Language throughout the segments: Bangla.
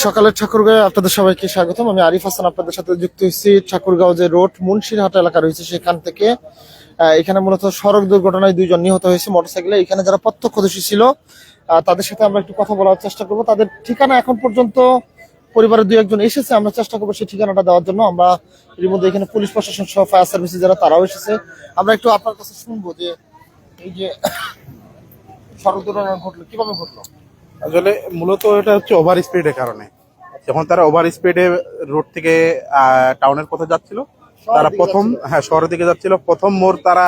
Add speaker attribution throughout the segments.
Speaker 1: সকালের ঠাকুরগাঁয়ে আপনাদের সবাইকে স্বাগতম। আমি আরিফ হাসান আপনাদের সাথে যুক্ত হয়েছি ঠাকুরগাঁও যে রোড মুন্সিরহাট এলাকা রয়েছে সেখান থেকে। এখানে মূলত সড়ক দুর্ঘটনায় 2 জন নিহত হয়েছে মোটরসাইকেলে। এখানে যারা প্রত্যক্ষদর্শী ছিল তাদের সাথে আমরা একটু কথা বলার চেষ্টা করব। তাদের ঠিকানা এখন পর্যন্ত পরিবারের 2-1 জন এসেছে, আমরা চেষ্টা করবো সেই ঠিকানাটা দেওয়ার জন্য। আমরা এর মধ্যে এখানে পুলিশ প্রশাসন সহ ফায়ার সার্ভিসে যারা তারাও এসেছে। আমরা একটু আপনার কাছে শুনবো যে এই যে সড়ক দুর্ঘটনা ঘটলো কিভাবে ঘটলো।
Speaker 2: আসলে মূলত এটা হচ্ছে ওভার স্পিডের কারণে। যখন তারা ওভার স্পিডে রোড থেকে টাউনের পথে যাচ্ছিল, তারা শহরের দিকে যাচ্ছিল, প্রথম মোড় তারা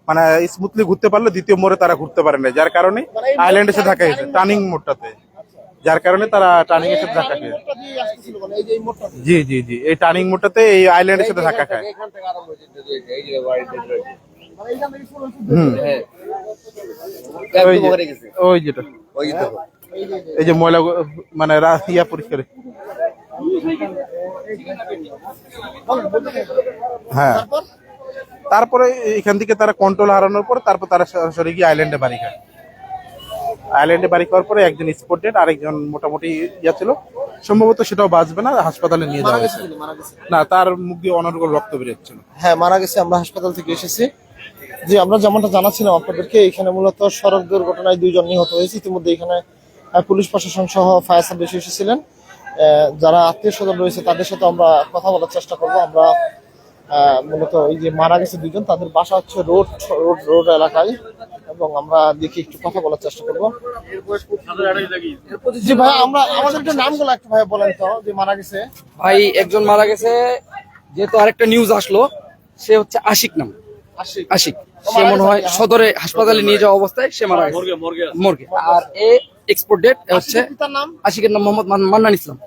Speaker 2: মানে স্মুথলি ঘুরতে পারলো, দ্বিতীয় মোড়ে তারা ঘুরতে পারে না, যার কারণে আইল্যান্ড এসে ধাক্কা খেয়েছে টার্নিং মোড়টাতে, যার কারণে তারা টার্নিং এর সাথে ধাক্কা খেয়েছে। জি জি জি, এই টার্নিং মোড়টাতে এই আইল্যান্ডের সাথে ধাক্কা খায়। ওই যেটা এই যে ময়লা মানে ইয়া পরিষ্কার। হ্যাঁ, তারপরে এখান থেকে তারা কন্ট্রোল হারানোর পর তারপর তারা সরাসরি গিয়ে আইল্যান্ডে বাড়ি খায়। আইল্যান্ডে বাড়ি খাওয়ার পরে একজন স্পট ডেড, আরেকজন মোটামুটি ইয়া ছিল, সম্ভবত সেটাও বাঁচবে না, হাসপাতালে নিয়ে যাওয়া হয়েছে। না, তার মুখ দিয়ে অনর্গল রক্ত বেরোচ্ছিল।
Speaker 1: হ্যাঁ, মারা গেছে। আমরা হাসপাতাল থেকে এসেছি। যে আমরা যেমনটা জানাচ্ছিলাম আপনাদেরকে, এখানে মূলত সড়ক দুর্ঘটনায় 2 জন নিহত হয়েছে। ইতিমধ্যে এখানে পুলিশ প্রশাসন সহ ফায়ার সার্ভিস এসেছিলেন। যারা আত্মীয় স্বজন রয়েছে তাদের সাথে আমরা কথা বলার চেষ্টা করব। আমরা মূলত এই যে মারা গেছে 2 জন, তাদের বাসা হচ্ছে রোড এলাকায়, এবং আমরা দেখি একটু কথা বলার চেষ্টা করব। জি ভাই, আমরা আমাদের একটু নামগুলো একটু ভাই বলেন তো, যে মারা গেছে।
Speaker 3: ভাই একজন মারা গেছে, যেহেতু আরেকটা নিউজ আসলো, সে হচ্ছে আশিক নাম। আশিক সে মনে হয় সদরে হাসপাতালে নিয়ে যাওয়া অবস্থায় সে মারা গেছে মর্গে। আর এ এক্সপোর্ট ডেট হচ্ছে আশিকের নাম মোহাম্মদ মান্নান ইসলাম।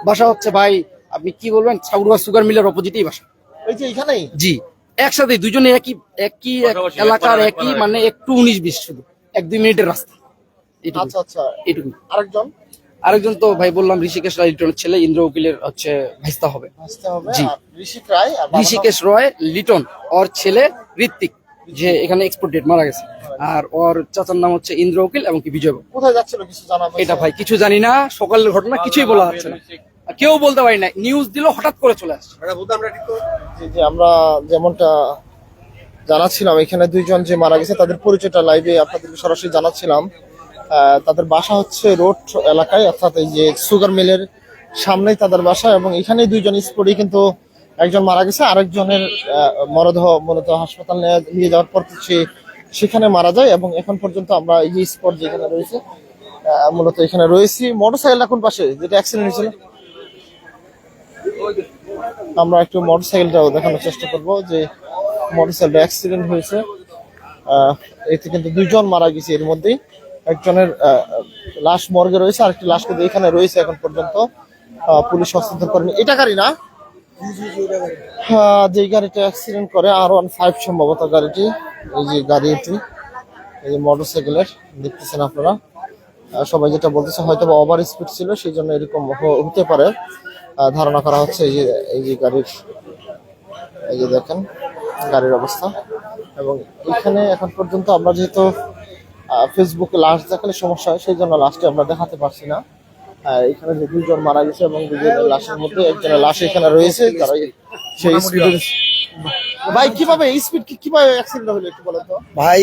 Speaker 3: বাসা হচ্ছে ভাই আপনি কি বলবেন, ঠাকুরগাঁও সুগার মিলের অপোজিটেই বাসা।
Speaker 1: এই যে এখানেই
Speaker 3: জি, একসাথে দুজনে একই এলাকার, একই মানে একটু 19-20, শুধু 1-2 মিনিটের রাস্তা।
Speaker 1: আচ্ছা আচ্ছা,
Speaker 3: এটুকু।
Speaker 1: আরেকজন
Speaker 3: তো ভাই বললাম ঋষিকেশ রায় লিটনের ছেলে, ইন্দ্র উকিলের হচ্ছে ভাইস্তা হবে। জি, ঋষিকেশ রয় লিটন, ওর ছেলে ঋত্বিক, যে এখানে এক্সপোর্ট ডেট মারা গেছে। আর ওর চাচার নাম হচ্ছে ইন্দ্র উকিল এবং কি বিজয়।
Speaker 1: কোথায় যাচ্ছিল কিছু জানা?
Speaker 3: এটা ভাই কিছু জানি না, সকালের ঘটনা, কিছুই বলা হচ্ছে না, কেউ বলতে পারি না। নিউজ দিল, হঠাৎ করে চলে আসছে।
Speaker 1: যে আমরা যেমনটা জানাচ্ছিলাম, এখানে 2 জন যে মারা গেছে তাদের পরিচয়টা লাইভে আপনাদেরকে সরাসরি জানাচ্ছিলাম। তাদের বাসা হচ্ছে রোড এলাকায়, অর্থাৎ এই যে সুগার মিলের সামনেই তাদের বাসা, এবং এখানেই 2 জন স্পটে কিন্তু একজন মারা গেছে, আরেকজনের মরদেহ মূলত হাসপাতাল নিয়ে যাওয়ার পর সেখানে মারা যায়। এবং এখন পর্যন্ত আমরা এই যে স্পট যেখানে রয়েছে মূলত এখানে রয়েছি। মোটরসাইকেলটা কোন পাশে যেটা অ্যাক্সিডেন্ট হয়েছিল, আমরা একটু মোটরসাইকেলটাও দেখানোর চেষ্টা করব যে মোটরসাইকেলটা অ্যাক্সিডেন্ট হয়েছে। এতে কিন্তু 2 জন মারা গেছে, এর মধ্যেই একজনের লাশ মর্গে রয়েছে, আরেকটি লাশ কিন্তু এখানে রয়েছে এখন পর্যন্ত। পুলিশ হস্তান্তর করেনি। এটা গাড়ি না, যে গাড়িটা অ্যাক্সিডেন্ট করে R15 সম্ভবত গাড়িটি। এই যে গাড়িটি, এই যে মোটরসাইকেলের দেখতেছেন আপনারা, সবাই যেটা বলতেছে হয়তো বা ওভার স্পিড ছিল, সেই জন্য এরকম হতে পারে ধারণা করা হচ্ছে। এই যে গাড়ির, এই যে দেখেন গাড়ির অবস্থা। এবং এখানে এখন পর্যন্ত আমরা যেহেতু ফেসবুকে লাশ দেখালে সমস্যা হয়, সেই জন্য লাশটি আমরা দেখাতে পারছি না। এখানে যে 2 জন মারা গেছে এবং 2 জনের লাশের মধ্যে একজনের লাশ এখানে রয়েছে, যারা সেই স্পিডের। ভাই কিভাবে স্পিড কিভাবে অ্যাক্সিডেন্ট হলো একটু বলেন তো
Speaker 4: ভাই।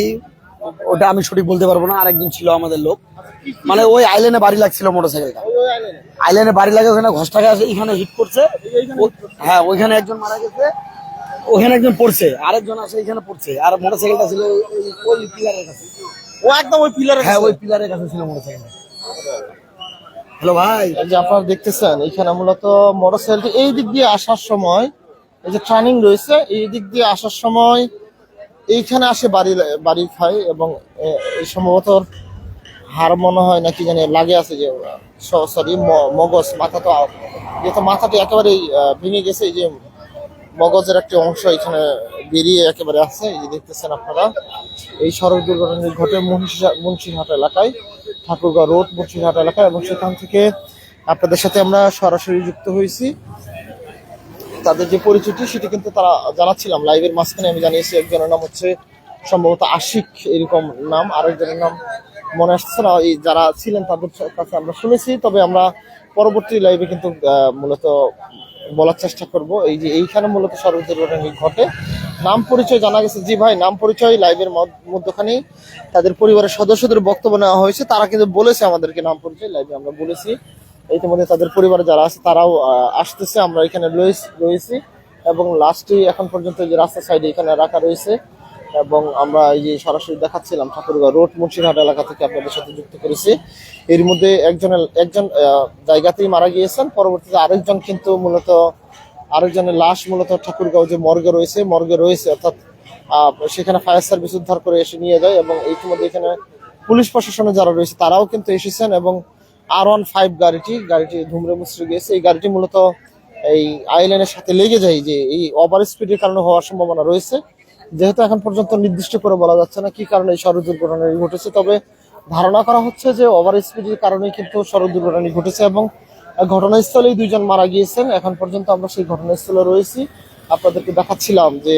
Speaker 4: ওটা আমি সঠিক বলতে পারবো না, আরেকজন ছিল আমাদের লোক, মানে ওই আইল্যান্ডে বাড়ি লাগছিল মোটরসাইকেলটা, আইল্যান্ডে বাড়ি লাগে, ওখানে ঘষটাকে আসে, এখানে হিট করছে। হ্যাঁ, ওইখানে একজন মারা গেছে, ওখানে একজন পড়ছে, আরেকজন আসে এখানে পড়ছে, আর মোটরসাইকেলটা ছিল ওই পিলারের কাছে।
Speaker 1: ও একদম ওই পিলারের?
Speaker 4: হ্যাঁ, ওই পিলারের কাছে ছিল মোটরসাইকেল। হ্যালো ভাই,
Speaker 1: যে আপনারা দেখতেছেন এখানে মূলত মোটরসাইকেলটি এই দিক দিয়ে আসার সময়, এই যে টার্নিং রয়েছে, এই দিক দিয়ে আসার সময় এইখানে আসে বাড়ি খায়, এবং এই সম্ভবত হাড় মনে হয় নাকি জানি লাগে আছে, যে সরি মগজ, মাথা তো যেহেতু মাথাটি একেবারেই ভেঙে গেছে, এই যে মগজের একটি অংশ এখানে বেরিয়ে একেবারে আছে। এই যে দেখতেছেন আপনারা, এই সড়ক দুর্ঘটনা ঘটে মুন্সিরহাট এলাকায়, ঠাকুরগাঁও রোড মুন্সিরহাট এলাকায়, এবং সেখান থেকে আপনাদের সাথে আমরা সরাসরি যুক্ত হয়েছি। তাদের যে পরিচয়টি সেটি কিন্তু তারা জানাচ্ছিলাম লাইভের মাঝখানে। আমি জানিয়েছি একজনের নাম হচ্ছে সম্ভবত আশিক এরকম নাম, আরেকজনের নাম মনে আসছে না, এই যারা ছিলেন তাদের কাছে আমরা শুনেছি, তবে আমরা পরবর্তী লাইভে কিন্তু মূলত বলার চেষ্টা করব। এই যে এইখানে মূলত সড়ক দুর্ঘটনা ঘটে। নাম পরিচয় জানা গেছে, জি ভাই নাম পরিচয় লাইভের মধ্যখানেই তাদের পরিবারের সদস্যদের বক্তব্য নেওয়া হয়েছে, তারা কিন্তু বলেছে আমাদেরকে নাম পরিচয় লাইভে আমরা বলেছি। ইতিমধ্যে তাদের পরিবারে যারা আছে তারাও আসতেছে, আমরা এখানে রয়েছি এবং লাস্টে এখন পর্যন্ত যে রাস্তার সাইডে এখানে রাখা রয়েছে এবং আমরা এই যে সরাসরি দেখাচ্ছিলাম ঠাকুরগাঁও রোড মুন্সিরহাট এলাকা থেকে আপনাদের সাথে যুক্ত করেছি। এর মধ্যে একজন জায়গাতেই মারা গিয়েছেন, পরবর্তীতে আরেকজনের লাশ মূলত ঠাকুরগাঁও যে মর্গে রয়েছে অর্থাৎ সেখানে ফায়ার সার্ভিস উদ্ধার করে এসে নিয়ে যায় এবং ইতিমধ্যে এখানে পুলিশ প্রশাসনে যারা রয়েছে তারাও কিন্তু এসেছেন এবং R15 গাড়িটি ধুমরে মুচড়ে গিয়েছে। এই গাড়িটি মূলত এই আইল্যান্ডের সাথে লেগে যায়, যে এই ওভার স্পিডের কারণে হওয়ার সম্ভাবনা রয়েছে, যেহেতু এখন পর্যন্ত নির্দিষ্ট করে বলা যাচ্ছে না কি কারণে এই সড়ক দুর্ঘটনাটি ঘটেছে। তবে ধারণা করা হচ্ছে যে ওভার স্পিডের কারণে কিন্তু সড়ক দুর্ঘটনাটি ঘটেছে এবং ঘটনাস্থলেই 2 জন মারা গিয়েছেন। এখন পর্যন্ত আমরা সেই ঘটনাস্থলে রয়েছি, আপনাদেরকে দেখাচ্ছিলাম যে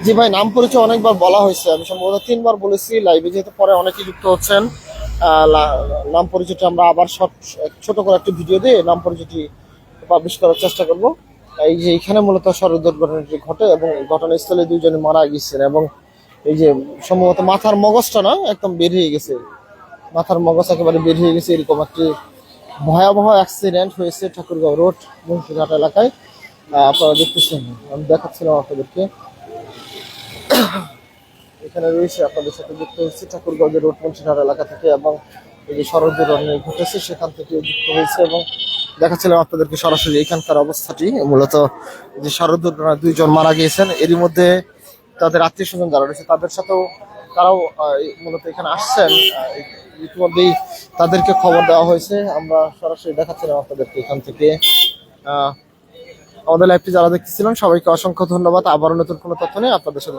Speaker 1: জি ভাই নাম পরিচয় অনেকবার বলা হয়েছে, আমি সম্ভবত 3 বার বলেছি লাইভে, যেহেতু পরে অনেকে যুক্ত হচ্ছেন। নাম পরিচয়টি আমরা আবার ছোট করে একটি ভিডিও দিয়ে নাম পরিচয়টি পাবলিশ করার চেষ্টা করব। এই যে এখানে মূলত সড়ক দুর্ঘটনাটি ঘটে এবং ঘটনাস্থলে 2 জন মারা গেছেন এবং এই যে সম্ভবত মাথার মগজটা না একদম বের হয়ে গেছে, মাথার মগজ একেবারে বের হয়ে গেছে, এরকম একটি ভয়াবহ অ্যাক্সিডেন্ট হয়েছে ঠাকুরগাঁও রোড মুন্সিরহাট এলাকায়। আপনারা দেখতেছেন, আমি দেখাচ্ছিলাম আপনাদেরকে, এখানে রয়েছে আপনাদের সাথে যুক্ত হয়েছে ঠাকুরগাঁও যে রোড মুন্সিরহাট এলাকা থেকে এবং এই যে সড়ক দুর্ঘটনা ঘটেছে সেখান থেকে যুক্ত হয়েছে এবং দেখাচ্ছিলাম আপনাদেরকে সরাসরি এখানকার অবস্থাটি। মূলত যে সড়ক দুর্ঘটনায় 2 জন মারা গিয়েছেন, এরই মধ্যে তাদের আত্মীয় স্বজন যারা রয়েছে তাদের সাথেও তারাও মূলত এখানে আসছেন, ইতিমধ্যেই তাদেরকে খবর দেওয়া হয়েছে। আমরা সরাসরি দেখাচ্ছিলাম আপনাদেরকে এখান থেকে। আমাদের লাইভটি যারা দেখতেছিলেন সবাইকে অসংখ্য ধন্যবাদ। আবারও নতুন কোনো তথ্য নিয়ে আপনাদের সাথে